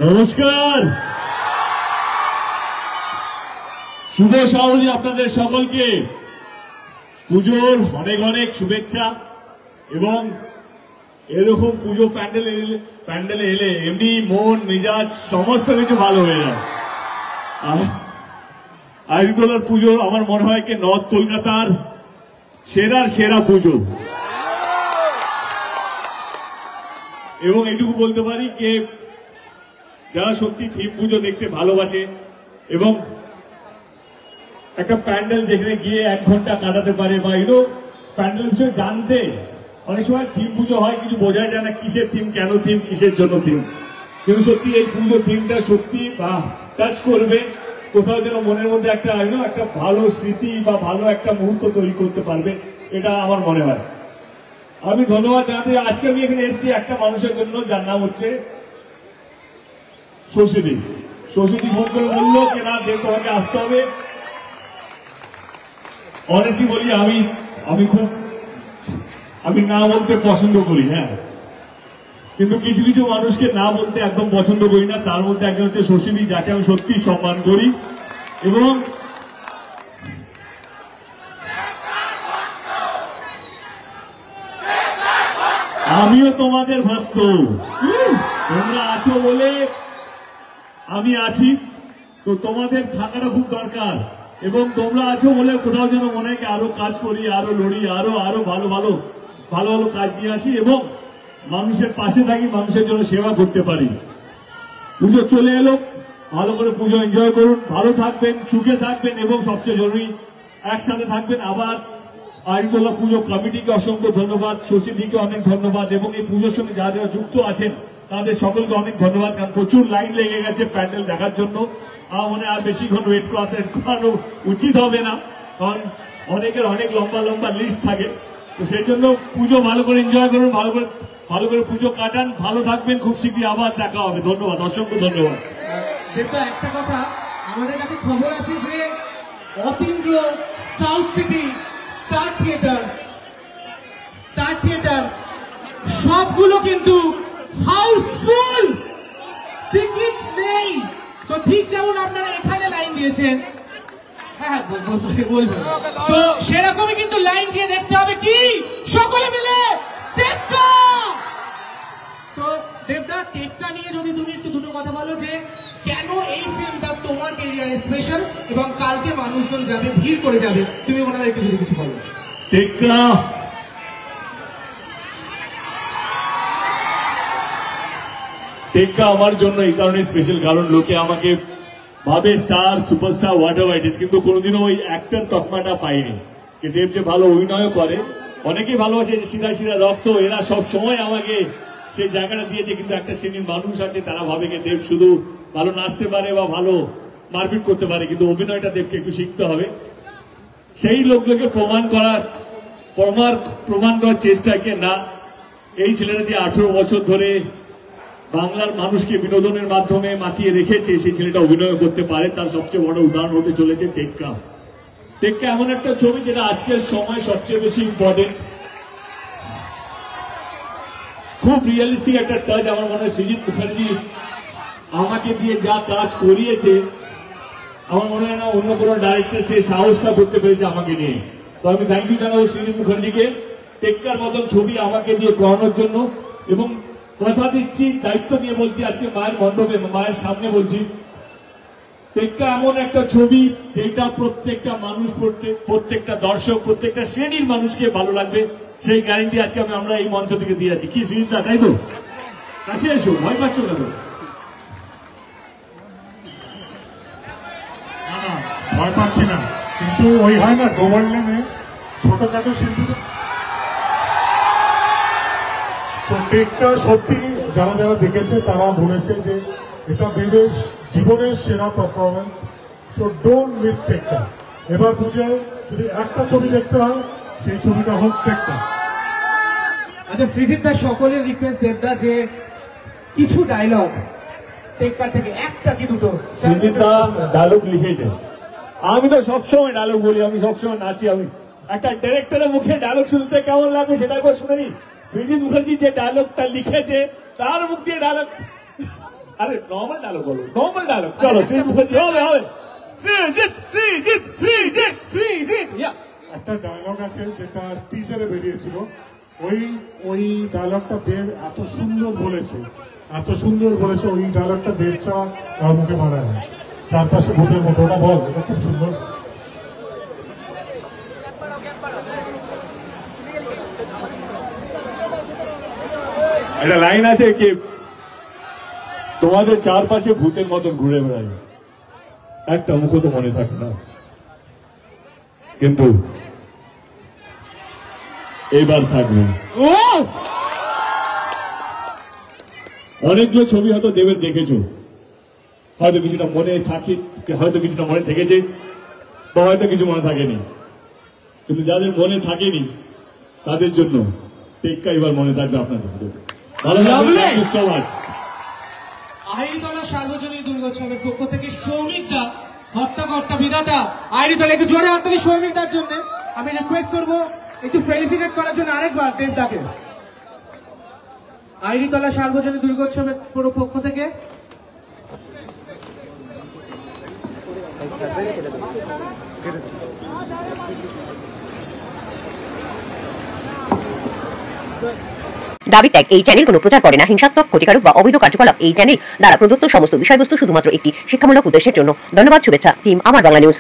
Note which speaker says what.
Speaker 1: নমস্কার, শুভ সহজে আপনাদের সকলকে পুজোর অনেক অনেক শুভেচ্ছা। এবং এরকম পুজো প্যান্ডেলে এলে এমনি মন মেজাজ সমস্ত কিছু ভালো হয়ে যায়। আইরিতলার পুজো আমার মনে হয় কি নর্থ কলকাতার সেরা পুজো। এবং এটুকু বলতে পারি যে যারা সত্যি থিম পুজো দেখতে ভালোবাসে এবং একটা প্যান্ডেল যেখানে গিয়ে 1 ঘন্টা কাটাতে পারে বা প্যান্ডেল বিষয়ে জানতে, অনেক সময় থিম পুজো হয় কিছু বোঝা যায় না কিসের থিম, কেন থিম, কিসের জন্য থিম, কিন্তু সত্যি এই পুজো থিমটা সত্যি টাচ করবে কোথাও, যেন মনের মধ্যে একটা একটা ভালো স্মৃতি বা ভালো একটা মুহূর্ত তৈরি করতে পারবে, এটা আমার মনে হয়। আমি ধন্যবাদ জানাতে আজকে আমি এখানে এসেছি একটা মানুষের জন্য, যার নাম হচ্ছে শশীদি। শশীদি ফোন করে বললো যে না দেব তোমাকে আসতে হবে। অনেস্টলি বলি আমি না বলতে পছন্দ করি, হ্যাঁ, কিন্তু কিছু কিছু মানুষকে না বলতে একদম পছন্দ করি না। তার মধ্যে একজন হচ্ছে শশীদি, যাকে আমি সত্যি সম্মান করি এবং আমিও তোমাদের ভক্ত। তোমরা আছো বলে আমি আছি, তো তোমাদের থাকাটা খুব দরকার। এবং তোমরা আছো বলে কোথাও যেন মনে হয় আরো কাজ করি, আরো লড়ি, আরো ভালো কাজ নিয়ে আসি এবং মানুষের পাশে থাকি, মানুষের জন্য সেবা করতে পারি। পুজো চলে এলো, ভালো করে পুজো এনজয় করুন, ভালো থাকবেন, সুখে থাকবেন এবং সবচেয়ে জরুরি একসাথে থাকবেন। আবার আইরিতলা পুজো কমিটিকে অসংখ্য ধন্যবাদ, শশীদিকে অনেক ধন্যবাদ এবং এই পুজোর সঙ্গে যারা যারা যুক্ত আছেন তাদের সকলকে অনেক ধন্যবাদ। কারণ প্রচুর লাইন লেগে গেছে প্যান্ডেল দেখার জন্য। আমার মনে আর বেশিক্ষণ ওয়েট করানো উচিত হবে না, কারণ অনেকের অনেক লম্বা লিস্ট থাকে। তো সেই জন্য পুজো ভালো করে এনজয় করুন, ভালো করে পুজো কাটান, ভালো থাকবেন। খুব শীঘ্রই আবার দেখা হবে। ধন্যবাদ, অসংখ্য ধন্যবাদ।
Speaker 2: একটা কথা আমাদের কাছে খবর আছে যে Atindra south city star theatre সবগুলো কিন্তু হাউসফুল, টিকিট নেই। তো ঠিক যেমন আপনারা এখানে লাইন দিয়েছেন, হ্যাঁ বলবো, তো সেরকমই কিন্তু লাইন দিয়ে দেখতে হবে কি সকলে মিলে টেক্কা। তো দেবদা, টেক্কা নিয়ে যদি তুমি একটু দুটো কথা বলো যে কেন এই ফিল্মটা তোমার ক্যারিয়ারে স্পেশাল এবং কালকে মানুষজন যাবে, ভিড় করে যাবে, তুমি ওনাদেরকে যদি কিছু বলো।
Speaker 1: টেক্কা আমার জন্য এই কারণে স্পেশাল, কারণ লোকে আমাকে ভাবে star, superstar, what ever it is, কিন্তু কোনোদিনও ওই অ্যাক্টর তকমাটা পাইনি। দেব যে ভালো অভিনয় করে, অনেকেই ভালোবাসে, শিরা রক্ত, এরা সব সময় আমাকে সেই জায়গাটা দিয়েছে। কিন্তু একটা শ্রেণীর মানুষ আছে, তারা ভাবে যে দেব শুধু ভালো নাচতে পারে বা ভালো মারপিট করতে পারে, কিন্তু অভিনয়টা দেবকে একটু শিখতে হবে। সেই লোকগুলোকে প্রমাণ করার চেষ্টাকে না, এই ছেলেটা যে 18 বছর ধরে বাংলার মানুষকে বিনোদনের মাধ্যমে মাতিয়ে রেখেছে, সেই ছেলেটা অভিনয় করতে পারে, তার সবচেয়ে বড় উদাহরণ হতে চলেছে টেক্কা। টেক্কা এমন একটা ছবি যেটা আজকের সময় সবচেয়ে বেশি ইম্পর্টেন্ট, খুব রিয়েলিস্টিক একটা টাচ। আমার মনে হয় সৃজিত মুখার্জি আমাকে দিয়ে যা কাজ করিয়েছে, আমার মনে হয় না অন্য কোনো ডাইরেক্টর সে সাহসটা করতে পেরেছে আমাকে নিয়ে। তো আমি থ্যাংক ইউ জানাবো সৃজিত মুখার্জিকে, টেক্কার মতন ছবি আমাকে দিয়ে করানোর জন্য। এবং কথা দিচ্ছি, দায়িত্ব নিয়ে বলছি, আজকে মায়ের মণ্ডপে, মায়ের সামনে বলছি, টেক্কা এমন একটা ছবি যেটা প্রত্যেকটা মানুষ, প্রত্যেকটা দর্শক, প্রত্যেকটা শ্রেণীর মানুষকে ভালো লাগবে, সেই গ্যারেন্টি আজকে আমরা এই মঞ্চ থেকে দিয়ে আছি। কি সুচিন্তা, তাই তো? কাছে এসো, ভয় পাচ্ছ কেন?
Speaker 3: ভয় পাচ্ছি না, কিন্তু ওই হয় না ডোবার লেনে ছোটখাটো শিল্পী টেক্কা, সত্যি যারা যারা দেখেছে তারা বলেছে যে এটা দেবের জীবনের সেরা পারফরমেন্স। সো ডোন্ট মিস টেক্কা। এবার পুজোয় যদি একটা ছবি দেখতে হয়, সেই ছবিটা হোক টেক্কা।
Speaker 2: আচ্ছা সৃজিত দা, সকলের রিকোয়েস্ট দেবদা যে কিছু ডায়লগ টেক্কা থেকে, একটা কি দুটো।
Speaker 1: সৃজিত দা ডায়লগ লিখেছে, আমি তো সবসময় ডায়লগ বলি, আমি সবসময় নাচি। আমি একটা ডিরেক্টরের মুখে ডায়লগ শুনতে কেমন লাগবে সেটা একবার শুনে নি। সৃজিত মুখার্জি যে ডায়লগটা লিখেছে, তার মুখ দিয়ে ডায়লগ আরে নর্মাল ডায়লগ বলো, নর্মাল ডায়লগ। চলো শ্রীজিৎ, হবে হবে। শ্রীজিৎ শ্রীজিৎ শ্রীজিৎ শ্রীজিৎ।
Speaker 3: একটা ডায়লগ আছে যেটা টিজারে বেরিয়েছিল, ওই ডায়লগটা দেব এত সুন্দর বলেছে, ওই ডায়লগটা দেব ছাড়া কার মুখে মানায় না। চারপাশে ভূতের মতো, ওটা বল, এটা খুব সুন্দর।
Speaker 1: একটা লাইন আছে কি, তোমাদের চারপাশে ভূতের মতন ঘুরে বেড়াই, একটা মুখও তো মনে থাকে না, কিন্তু এবার থাকবে।
Speaker 2: ও
Speaker 1: অনেকগুলো ছবি হয়তো দেবের দেখেছো, হয়তো কিছুটা মনে থাকে, হয়তো কিছুটা মনে থেকেছে, বা হয়তো কিছু মনে থাকেনি, কিন্তু যাদের মনে থাকেনি তাদের জন্য টেক্কা এবার মনে থাকবে আপনাদের। ভালো লাগবে সবার।
Speaker 2: আইরিতলা সার্বজনীন দুর্গোৎসবের পক্ষ থেকে সৌমিক দা, হত্যাকর্তা বিধাতা আইরিতলা, একটু জোরে হাত থেকে সৌমিক দার জন্য আমি রিকোয়েস্ট করবো একটু ফেলিসিটেট করার জন্য আরেকবার দেবদাকে। আইরিতলা সার্বজনীন দুর্গোৎসবের পুরো পক্ষ থেকে
Speaker 4: দাবি ত্যাগ। এই চ্যানেল কোনো প্রচার করে না হিংসাত্মক, ক্ষতিকারক বা অবৈধ কার্যকলাপ। এই চ্যানেল দ্বারা প্রদত্ত সমস্ত বিষয়বস্তু শুধুমাত্র একটি শিক্ষামূলক উদ্দেশ্যের জন্য। ধন্যবাদ। শুভেচ্ছা টিম আমার বাংলা নিউজ।